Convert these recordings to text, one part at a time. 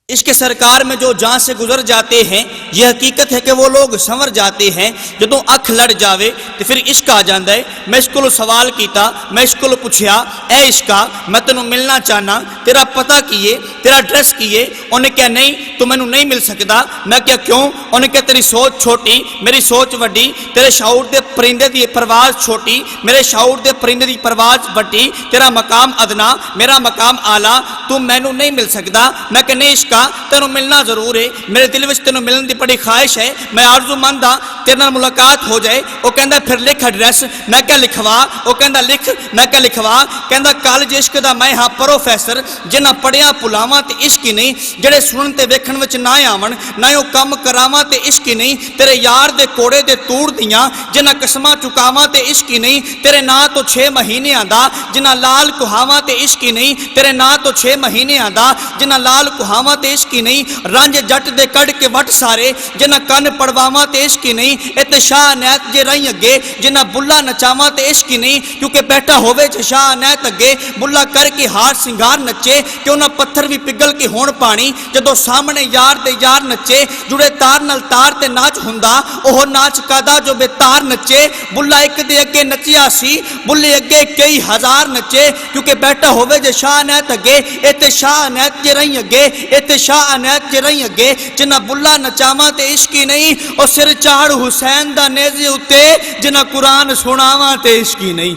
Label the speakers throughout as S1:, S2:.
S1: عشق سرکار میں جو جان سے گزر جاتے ہیں، یہ حقیقت ہے کہ وہ لوگ سنور جاتے ہیں۔ جدوں اکھ لڑ جاوے تو پھر عشق آ جاندا ہے۔ میں اس کو سوال کیتا، میں اس کو پوچھیا، اے عشقا میں تینوں ملنا چاہنا، تیرا پتہ کیے، تیرا ایڈریس کیے؟ انہیں کہا نہیں تو مینوں نہیں مل سکدا۔ میں کہا کیوں؟ انہیں کہا تیری سوچ چھوٹی، میری سوچ وڈی، تیرے شعور دے پرندے دی پرواز چھوٹی، میرے شعور دے پرندے دی پرواز وڈی، تیرا مقام ادنا، میرا مقام اعلیٰ، تو مینوں نہیں مل سکدا۔ میں کہ نہیں عشقا تینوں ملنا ضرور ہے، میرے دل وچ تینوں ملن دی بڑی خواہش ہے، میں آرزو مند ہاں تیرے نال ملاقات ہو جائے۔ وہ کہندا پھر لکھ ایڈریس۔ میں کہا لکھوا۔ وہ کہندا لکھ۔ میں کہا لکھوا۔ کہندا کالج عشق دا میں ہاں پروفیسر، جنہاں پڑھیا پلاواں تے عشق ہی نہیں، جڑے سنن تے ویکھن وچ نہ آون، نہ او کم کراواں تے عشق ہی نہیں، تیرے یار دے کوڑے دے توڑ دیاں، جنہاں قسماں چکاواں تے عشق ہی نہیں، تیرے نا تو 6 مہینے آندا، جنہاں لال کہاواں تے عشق ہی نہیں، تیرے نا تو 6 مہینے آندا، جنہاں لال کہاواں تے عشق ہی نہیں، رنج جٹ دے کڑ کے وٹ سارے، جنہاں کن پڑواواں تے عشق ہی نہیں، اتے شاہ نیت جے رہی اگے، جنہاں بلا نچاواں تے عشق ہی نہیں، کیونکہ بیٹھا ہووے جے شاہ نیت اگے، بلا کر کے ہار سنگار نچے، کیوں نہ پتھر بھی پگل کے ہون پانی، جدو سامنے یار دے یار نچے، جڑے تار نال تار تے ناچ ہوندا، اوہ ناچ کادا جو بے تار نچے، بلا ایک دے اگے نچیا سی، بلے اگے کئی ہزار نچے، کیونکہ بیٹھا ہووے جے شاہ نیت اگے، اتے شاہ نیت جے رہی اگے، اتے شاہ نیت جے رہی اگے، جنہ بلا نچاواں تے عشق ہی نہیں، او سر چاڑ حسین دا نیزے اتے، جنہ قرآن سناواں تے عشق ہی نہیں،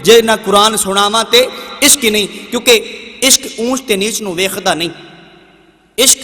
S1: جنہ قرآن سناواں تے عشق ہی نہیں، کیونکہ عشق اونچ تے نیچ نو ویکھدا نہیں، عشق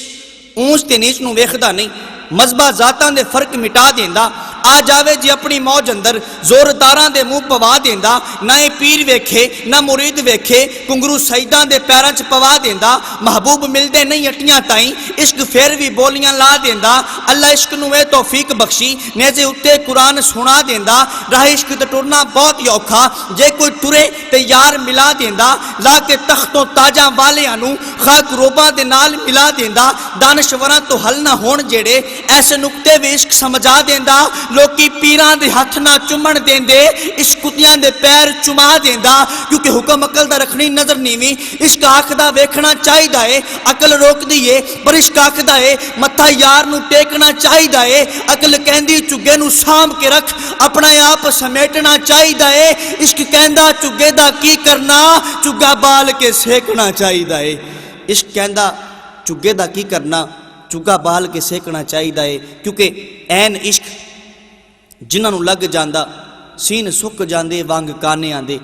S1: اونچ تے نیچ نو ویکھدا نہیں، مذہبہ ذاتاں دے فرق مٹا دیندا، آ جاوے جی اپنی موج اندر زورداراں دے منہ پوا دیندا، نہ پیر ویکھے نہ مرید ویکھے، کنگرو سیداں دے پیراں چ پوا دیندا، محبوب ملدے نہیں اٹیاں تائیں، عشق پھر بھی بولیاں لا دیندا، اللہ عشق نو اے توفیق بخشی، نیزے اتے قرآن سنا دیندا، راہ عشق تے ٹرنا بہت ہی اوکھا، جے کوئی ٹرے تے یار ملا دیندا، لا کے تختوں تاجاں والیاں نو خاک روباں دے نال ملا دیندا، دانشوراں تو حل نہ ہون جڑے ایسے نقطے بھی عشق سمجھا دیندا، لوکی پیران دے ہاتھ نہ چمن دیندے، عشق کتیاں دے پیر چما دیندا، کیونکہ حکم عقل دا رکھنی نظر نیویں، عشق آکھدا ویکھنا چاہیدا اے، عقل روک دیئے پر عشق آکھدا اے متھا یار نو ٹیکنا چاہیدا اے، عقل کہندی چگے نو سام کے رکھ اپنا آپ سمیٹنا چاہیدا اے، عشق کہندا چگے دا کی کرنا چگا بال کے سیکنا چاہیدا اے، عشق کہندا چگے دا کی کرنا چگا بال کے سیکنا چاہیدا ہے، کیونکہ این عشق جنہاں نو لگ جاندا سین سک جاندے وانگ کانے آندے،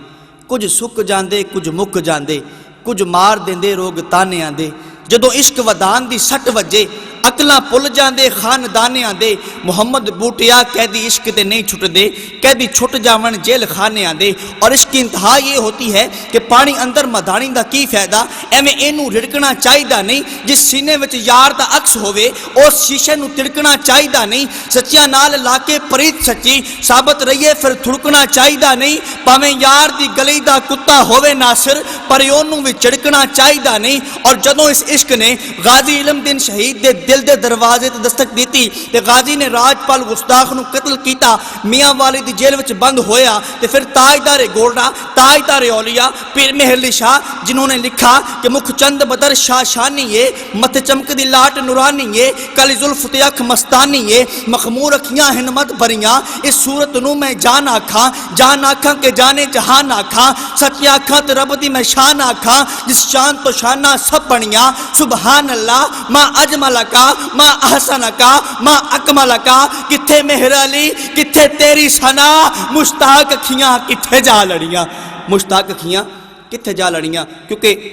S1: کچھ سک جاندے کچھ مک جاندے، کچھ مار دیندے روگ تانے آندے، جدو عشق ودان دی سٹ وجے عقلاں پل جاندے خاندانے آندے، محمد بوٹیا قیدی عشق تے نہیں چھٹ دے، قیدی چھٹ جاون جیل خانے آندے، اور عشق کی انتہا یہ ہوتی ہے کہ پانی اندر مدانی دا کی فائدہ، ایویں اینو رڑکنا چاہیدا نہیں، جس سینے وچ یار دا عکس ہووے اس شیشے نو تڑکنا چاہیدا نہیں، سچیاں نال لا کے پریت سچی ثابت رہیے پھر تھڑکنا چاہیدا نہیں، پاویں یار دی گلی دا کتا ہووے ناصر پر اونوں وی چڑکنا چاہیدا نہیں، اور جدوں اس عشق نے غازی علم دین شہید دے دل دے دروازے تے دستک دیتی تے غازی نے راجپال گستاخ نو قتل کیتا، میاں والی دی جیل وچ بند ہویا، تے پھر تاجدار گولڈا تاجدار اولیاء پیر مہر علی شاہ جنہوں نے لکھا کہ مکھ چند بدر شاہ شانی ہے، مت چمک دی لاٹ نورانی ہے، کلی زلف تے اکھ مستانی ہے، مخمور اکھیاں ہنمت بریاں، اس صورت نو میں جان آکھاں کہ جانے جہان آکھاں، سچی آکھاں تے رب دی میں شان آکھاں، جس شان تو شانہ سب بنیاں، سبحان اللہ ما اجملکا ما احسنکا ما اکملکا، کتھے مہر علی کتھے تیری ثنا، مشتاق اکھیاں کتھے جا لڑیاں، مشتاق اکھیاں کتھے جا لڑیاں، کیونکہ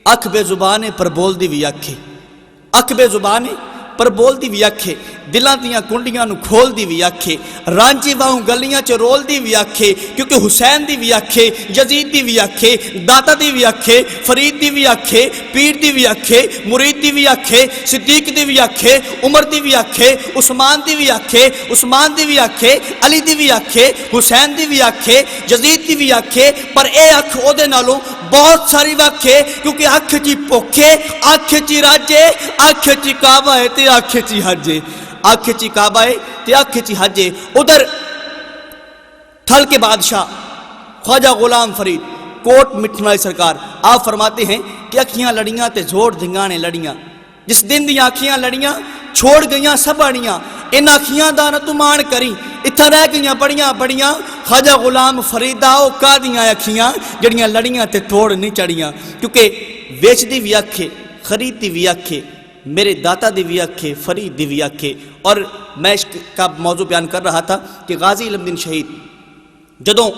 S1: اکھ بے زبانے پر بول دی بھی اکھے، اکھ بے زبانے پر بول دی بھی اکھے، دلاں دیاں کنڈیاں نو کھول دی بھی اکھے، رانجی واہوں گلیاں چ رول دی بھی اکھے، کیونکہ حسین دی بھی اکھے، یزید دی بھی اکھے، داتا دی بھی اکھے، فرید دی بھی اکھے، پیر دی بھی اکھے، مرید دی بھی اکھے، صدیق دی بھی اکھے، عمر دی بھی اکھے، عثمان دی بھی اکھے، عثمان دی بھی اکھے، علی دی بھی اکھے، حسین دی بھی اکھے، یزید دی بھی اکھے، پر اے اکھ او دے نالوں بہت ساری وکھے، کیونکہ اکھ چی پوکھے، اکھ چی راجے، اکھ چی کعبہ ہے تے اکھ چی حجے، اکھ چی کعبہ ہے تے اکھ چی حجے۔ ادھر تھل کے بادشاہ خواجہ غلام فرید کوٹ مٹھن والی سرکار آپ فرماتے ہیں کہ اکھیاں لڑیاں تے زور دھنگانے لڑیاں، جس دن دی آنکھیاں لڑیاں چھوڑ گئیاں سب اڑیاں ان آنکھیاں دا نہ تو مان کری اتھا رہ گئیاں بڑیاں بڑیاں خواجہ غلام فریدا او کا دیاں اکھیاں جڑیاں لڑیاں تے توڑ نہیں چڑیاں کیونکہ ویچ دی بھی اکھے خرید دی بھی اکھے میرے داتا دی بھی اکھے فرید دی بھی اکھے. اور میں اس کا موضوع بیان کر رہا تھا کہ غازی علم دین شہید جدوں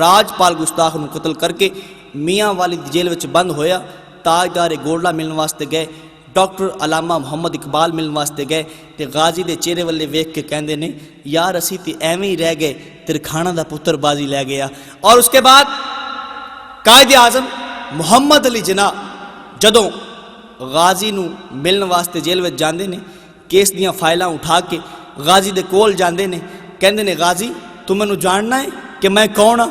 S1: راج پال گستاخ نو قتل کر کے میاں والی جیل وچ بند ہویا تاجدار گولڈا ملن واسطے گئے ڈاکٹر علامہ محمد اقبال ملن واسطے گئے تے غازی دے چہرے والے ویکھ کے کہندے نے یار اسی تے ایویں ہی رہ گئے ترکھانہ دا پتر بازی لے گیا. اور اس کے بعد قائد اعظم محمد علی جناح جدوں غازی نو ملن واسطے جیل وچ جاندے نے کیس دیاں فائلاں اٹھا کے غازی دے کول جاندے نے کہندے نے غازی تو مینوں جاننا ہے کہ میں کون ہاں.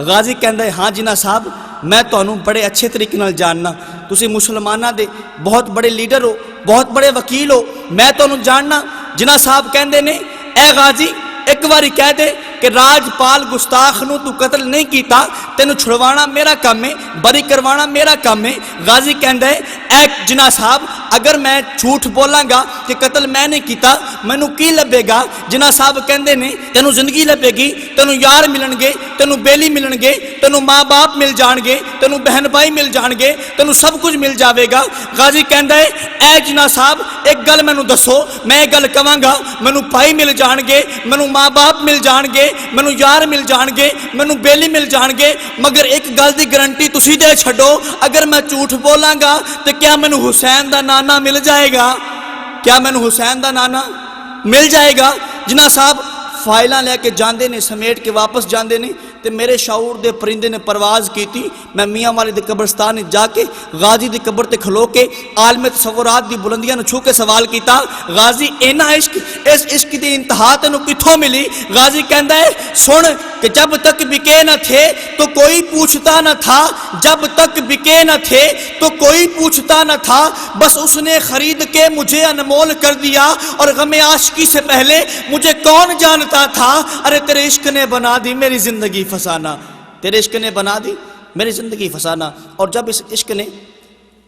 S1: غازی کہندا ہے ہاں جناح صاحب میں تانوں بڑے اچھے طریقے نال جاننا تسی مسلماناں دے بہت بڑے لیڈر ہو بہت بڑے وکیل ہو میں تانوں جاننا. جناح صاحب کہندے نے اے غازی ایک باری کہہ دے کہ راج پال گستاخ نو تو قتل نہیں کیتا تینوں چھڑوانا میرا کام ہے بری کروانا میرا کام ہے. غازی کہندا ہے اے جناح صاحب اگر میں جھوٹ بولاں گا کہ قتل میں نہیں کیتا مینوں کی لبے گا. جناح صاحب کہندے نے تینوں زندگی لبے گی تینوں یار ملن گے تینوں بیلی ملن گے تینوں ماں باپ مل جان گے تینوں بہن بھائی مل جان گے تینوں سب کچھ مل جاوے گا. غازی کہندا ہے اے جناح صاحب ایک گل مینوں دسو میں ایک گل کہاں گا مینوں بھائی مل جان گے مینوں ماں باپ مل جان گے مینوں یار مل جان گے مینوں بیلی مل جان گے مگر ایک گل دی گارنٹی تسی دے چھڈو اگر میں جھوٹ بولاں گا تو کیا مینوں حسین دا نانا مل جائے گا کیا مینوں حسین دا نانا مل جائے گا. جناح صاحب فائلاں لے کے جاندے نے سمیٹ کے واپس جاندے نے تے میرے شعور دے پرندے نے پرواز کیتی. میں میاں والے دے قبرستان جا کے غازی دی قبر تے کھلو کے عالم تصورات دی بلندیاں نو چھو کے سوال کیتا غازی اینا عشق اس عشق دی انتہا تینوں کتھوں ملی. غازی کہندا ہے سن کہ جب تک بکے نہ تھے تو کوئی پوچھتا نہ تھا جب تک بکے نہ تھے تو کوئی پوچھتا نہ تھا بس اس نے خرید کے مجھے انمول کر دیا اور غم عاشقی سے پہلے مجھے کون جانتا تھا. ارے تیرے عشق نے بنا دی میری زندگی فسانہ تیرے عشق نے بنا دی میری زندگی فسانہ. اور جب اس عشق نے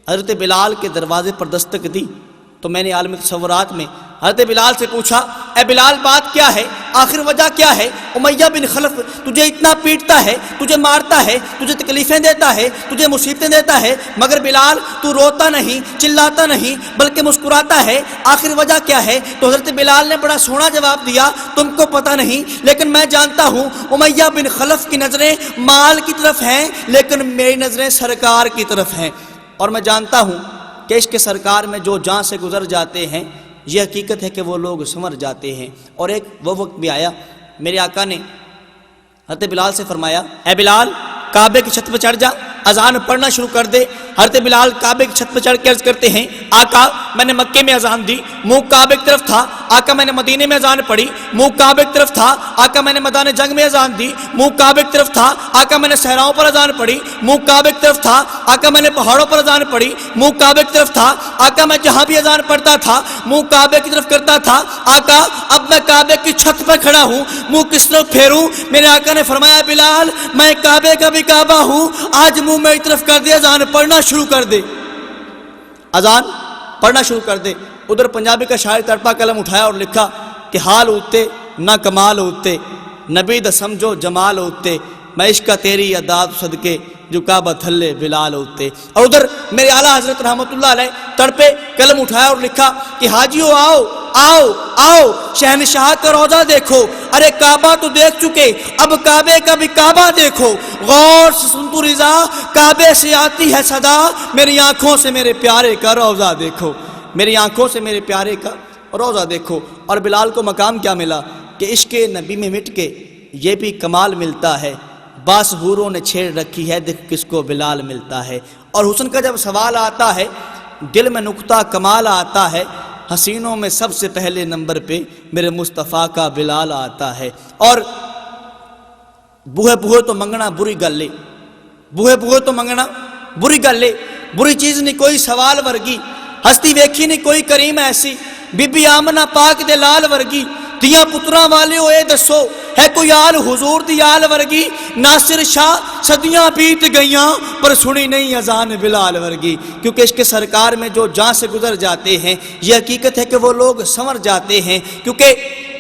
S1: حضرت بلال کے دروازے پر دستک دی تو میں نے عالم تصورات میں حضرت بلال سے پوچھا اے بلال بات کیا ہے آخر وجہ کیا ہے. امیہ بن خلف تجھے اتنا پیٹتا ہے تجھے مارتا ہے تجھے تکلیفیں دیتا ہے تجھے مصیبتیں دیتا ہے مگر بلال تو روتا نہیں چلاتا نہیں بلکہ مسکراتا ہے آخر وجہ کیا ہے. تو حضرت بلال نے بڑا سونا جواب دیا تم کو پتہ نہیں لیکن میں جانتا ہوں امیہ بن خلف کی نظریں مال کی طرف ہیں لیکن میری نظریں سرکار کی طرف ہیں. اور میں جانتا ہوں کہ عشق سرکار میں جو جان سے گزر جاتے ہیں یہ حقیقت ہے کہ وہ لوگ سنور جاتے ہیں. اور ایک وہ وقت بھی آیا میرے آقا نے حضرت بلال سے فرمایا اے بلال کعبے کی چھت پہ چڑھ جا اذان پڑھنا شروع کر دے. حضرت بلال کعبے کی چھت پہ چڑھ کے عرض کرتے ہیں آقا میں نے مکے میں اذان دی منہ کعبے کی طرف تھا آقا میں نے مدینے میں اذان پڑھی منہ کعبے کی طرف تھا آقا میں نے میدان جنگ میں اذان دی منہ کعبے کی طرف تھا آقا میں نے صحراؤں پر اذان پڑھی منہ کعبے کی طرف تھا آقا میں نے پہاڑوں پر اذان پڑھی منہ کعبے کی طرف تھا آقا میں جہاں بھی اذان پڑھتا تھا منہ کعبے کی طرف کرتا تھا. آقا اب میں کعبے کی چھت پہ کھڑا ہوں منہ کس طرف پھیروں. میرے آقا نے فرمایا بلال میں کعبے کا بھی کعبہ ہوں آج منہ میری طرف کر دے اذان پڑھنا شروع کر دے اذان پڑھنا شروع کر دے. ادھر پنجابی کا شاعر تڑپا قلم اٹھایا اور لکھا کہ حال ہوتے نہ کمال ہوتے نبی دا سمجھو جمال ہوتے میں عشق تیری اداد صدقے جو کعبہ تھلے بلال ہوتے. اور ادھر میرے اعلیٰ حضرت رحمۃ اللہ علیہ تڑپے قلم اٹھایا اور لکھا کہ حاجیو آؤ آؤ آؤ شہنشاہ کا روضہ دیکھو ارے کعبہ تو دیکھ چکے اب کعبے کا بھی کعبہ دیکھو غور سے سن تو رضا کعبے سے آتی ہے صدا میری آنکھوں سے میرے پیارے کا روضہ دیکھو میری آنکھوں سے میرے پیارے کا روضہ دیکھو. اور بلال کو مقام کیا ملا کہ عشق نبی میں مٹ کے یہ بھی کمال ملتا ہے باس حوروں نے چھیڑ رکھی ہے دیکھ کس کو بلال ملتا ہے. اور حسن کا جب سوال آتا ہے دل میں نقطہ کمال آتا ہے حسینوں میں سب سے پہلے نمبر پہ میرے مصطفیٰ کا بلال آتا ہے. اور بوہے بوہے تو منگنا بری گل ہے بوہے بوہے تو منگنا بری گل ہے بری چیز نہیں کوئی سوال ورگی ہستی ویکھی نہیں کوئی کریم ایسی بی بی آمنہ پاک دے لال ورگی دیاں پتراں والے ہوئے دسو ہے کوئی آل حضور دی آل ورگی؟ ناصر شاہ صدیاں بیت گئیاں پر سنی نہیں اذان بلال ورگی، کیونکہ عشق سرکار میں جو جان سے گزر جاتے ہیں یہ حقیقت ہے کہ وہ لوگ سنور جاتے ہیں، کیونکہ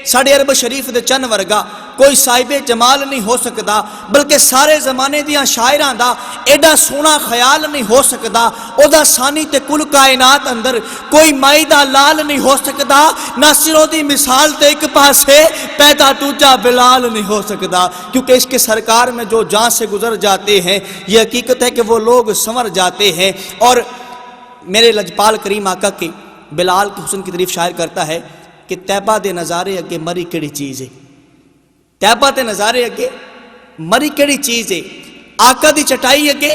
S1: ساڑھے عرب شریف دے چند ورگا کوئی صاحب جمال نہیں ہو سکتا، بلکہ سارے زمانے دیاں شاعراں دا ایڈا سونا خیال نہیں ہو سکتا، او دا ثانی تے کل کائنات اندر کوئی مائی دا لال نہیں ہو سکتا، ناصروں دی مثال تے ایک پاسے پیدا دوجا بلال نہیں ہو سکتا، کیونکہ اس کے سرکار میں جو جان سے گزر جاتے ہیں یہ حقیقت ہے کہ وہ لوگ سنور جاتے ہیں۔ اور میرے لجپال کریم آقا کے بلال کے حسن کی تعریف شاعر کرتا ہے کہ طیبہ دے نظارے اگے مری کیڑی چیز ہے، طیبہ دے نظارے اگے مری کیڑی چیز ہے، آقا دی چٹائی اگے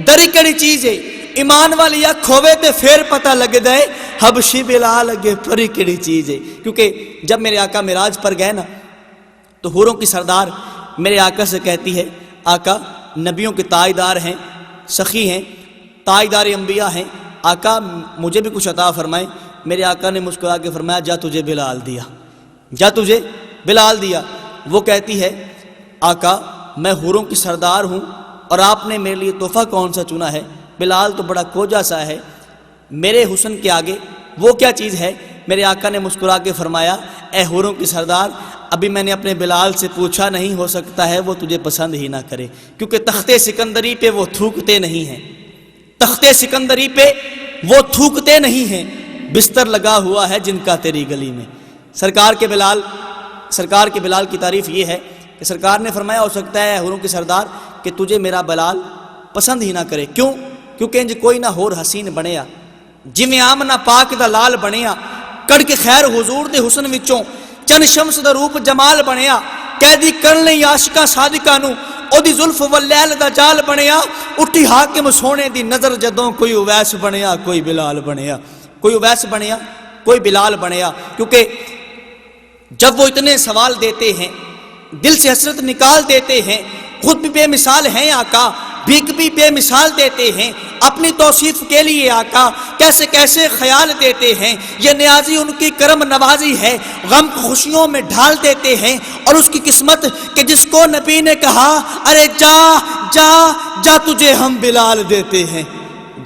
S1: دری کیڑی چیز ہے، ایمان والی اکھ ہوے تے پھر پتہ لگ دے حبشی بلال اگے پری کیڑی چیز ہے۔ کیونکہ جب میرے آقا معراج پر گئے نا تو حوروں کی سردار میرے آقا سے کہتی ہے آقا نبیوں کے تاجدار ہیں، سخی ہیں، تاجدار انبیاء ہیں، آقا مجھے بھی کچھ عطا فرمائیں۔ میرے آقا نے مسکرا کے فرمایا جا تجھے بلال دیا، جا تجھے بلال دیا۔ وہ کہتی ہے آقا میں حوروں کی سردار ہوں اور آپ نے میرے لیے تحفہ کون سا چنا ہے؟ بلال تو بڑا کوجا سا ہے، میرے حسن کے آگے وہ کیا چیز ہے؟ میرے آقا نے مسکرا کے فرمایا اے حوروں کی سردار ابھی میں نے اپنے بلال سے پوچھا نہیں، ہو سکتا ہے وہ تجھے پسند ہی نہ کرے، کیونکہ تخت سکندری پہ وہ تھوکتے نہیں ہیں، تخت سکندری پہ وہ تھوکتے نہیں ہیں، بستر لگا ہوا ہے جن کا تیری گلی میں۔ سرکار کے بلال کی تعریف یہ ہے کہ سرکار نے فرمایا ہو سکتا ہے حوروں کی سردار کہ تجھے میرا بلال پسند ہی نہ کرے، کیوں؟ کیونکہ انج کوئی نہ ہور حسین بنیا جویں آمنہ پاک دا لال بنیا، کڑ کے خیر حضور دے حسن وچوں چن شمس دا روپ جمال بنیا، قیدی کرن لئی عاشقاں صادقاں نوں او دی زلف واللیل دا جال بنیا، اٹھی حاکم سونے دی نظر جدوں کوئی اویس بنیا کوئی بلال بنیا، کوئی اویس بنیا کوئی بلال بنیا۔ کیونکہ جب وہ اتنے سوال دیتے ہیں دل سے حسرت نکال دیتے ہیں، خود بھی بے مثال ہیں آقا، بھیک بھی بے مثال دیتے ہیں، اپنی توصیف کے لیے آقا کیسے کیسے خیال دیتے ہیں، یہ نیازی ان کی کرم نوازی ہے، غم کو خوشیوں میں ڈھال دیتے ہیں، اور اس کی قسمت کہ جس کو نبی نے کہا ارے جا جا جا تجھے ہم بلال دیتے ہیں،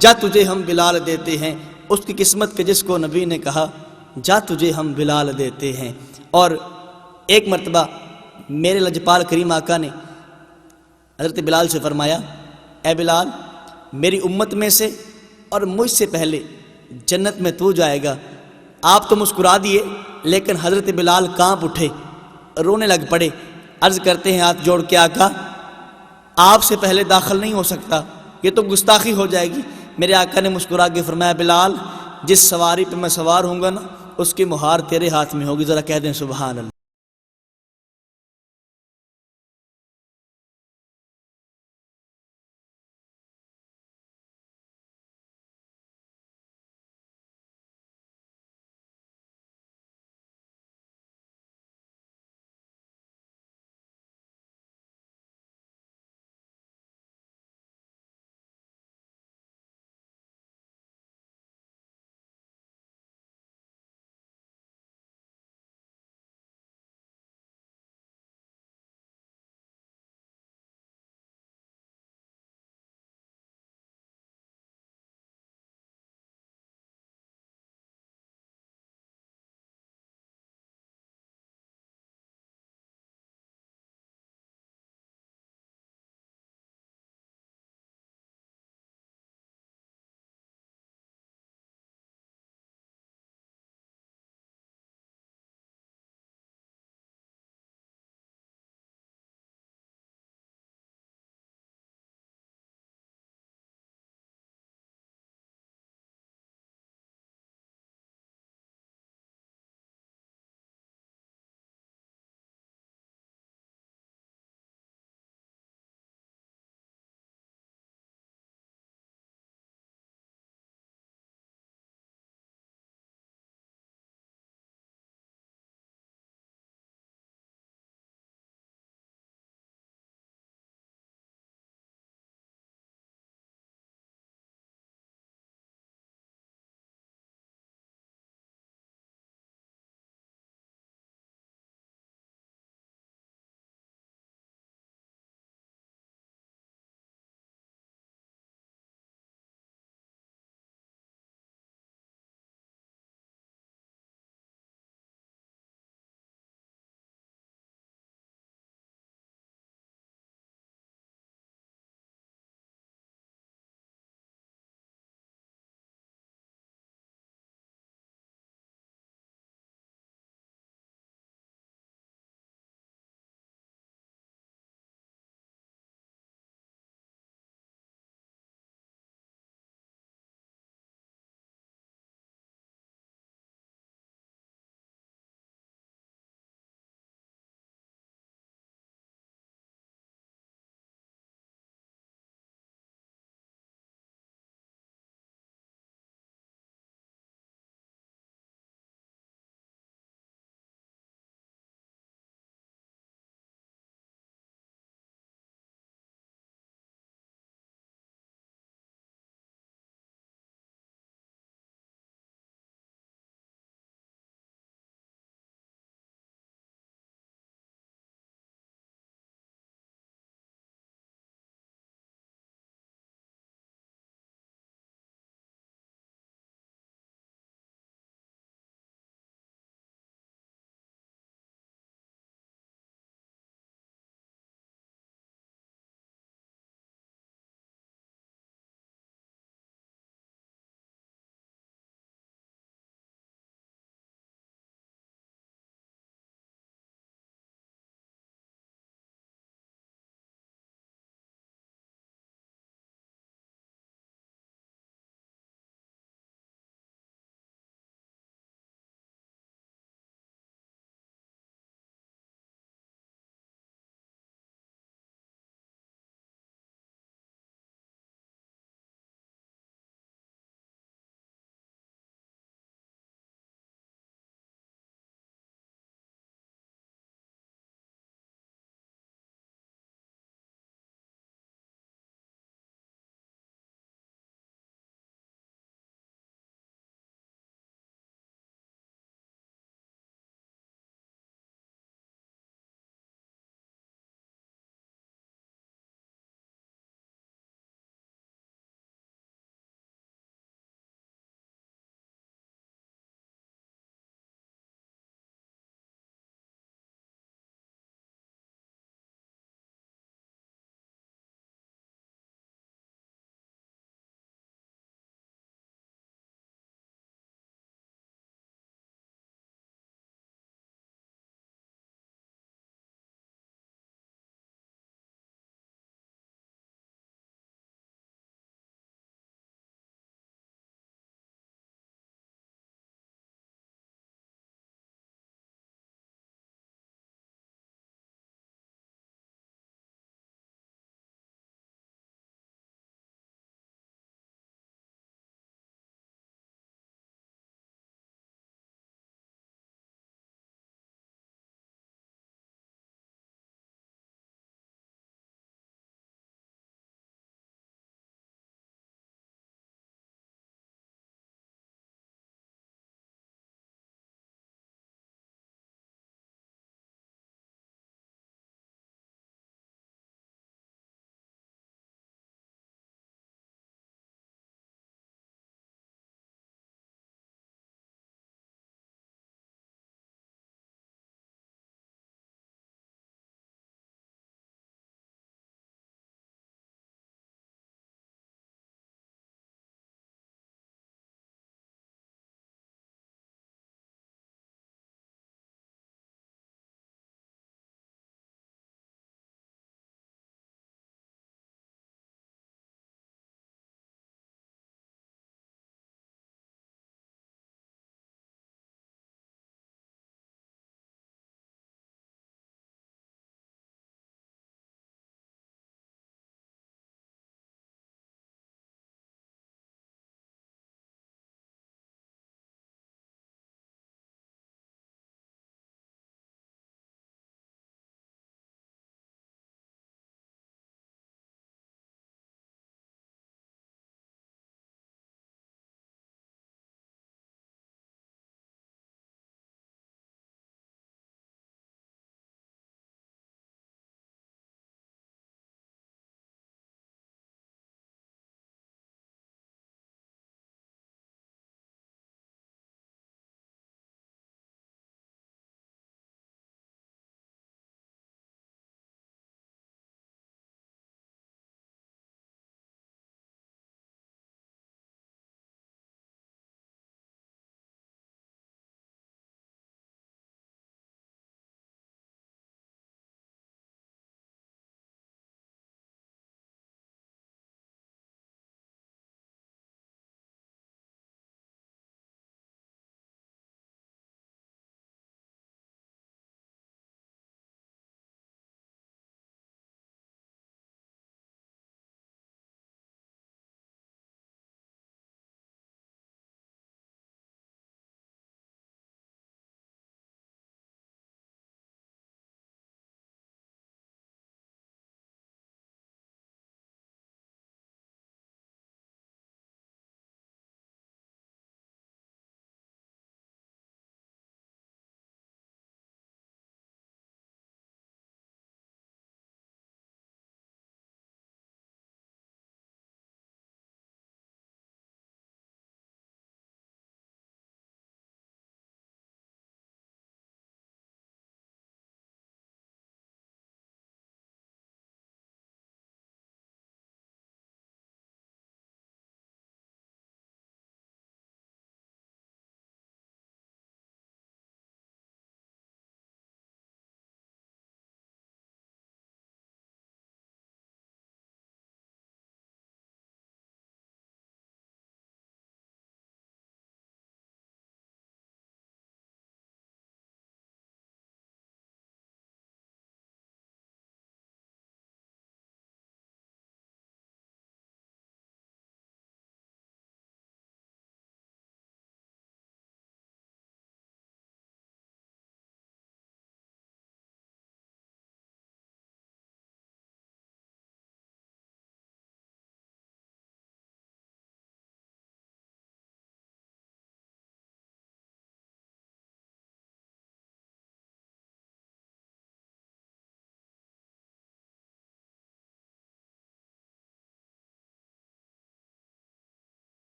S1: جا تجھے ہم بلال دیتے ہیں، اس کی قسمت کہ جس کو نبی نے کہا جا تجھے ہم بلال دیتے ہیں۔ اور ایک مرتبہ میرے لجپال کریم آقا نے حضرت بلال سے فرمایا اے بلال میری امت میں سے اور مجھ سے پہلے جنت میں تو جائے گا۔ آپ تو مسکرا دیے لیکن حضرت بلال کانپ اٹھے، رونے لگ پڑے، عرض کرتے ہیں ہاتھ جوڑ کے آقا آپ سے پہلے داخل نہیں ہو سکتا، یہ تو گستاخی ہو جائے گی۔ میرے آقا نے مسکرا کے فرمایا بلال جس سواری پہ میں سوار ہوں گا نا اس کی مہار تیرے ہاتھ میں ہوگی، ذرا کہہ دیں سبحان اللہ۔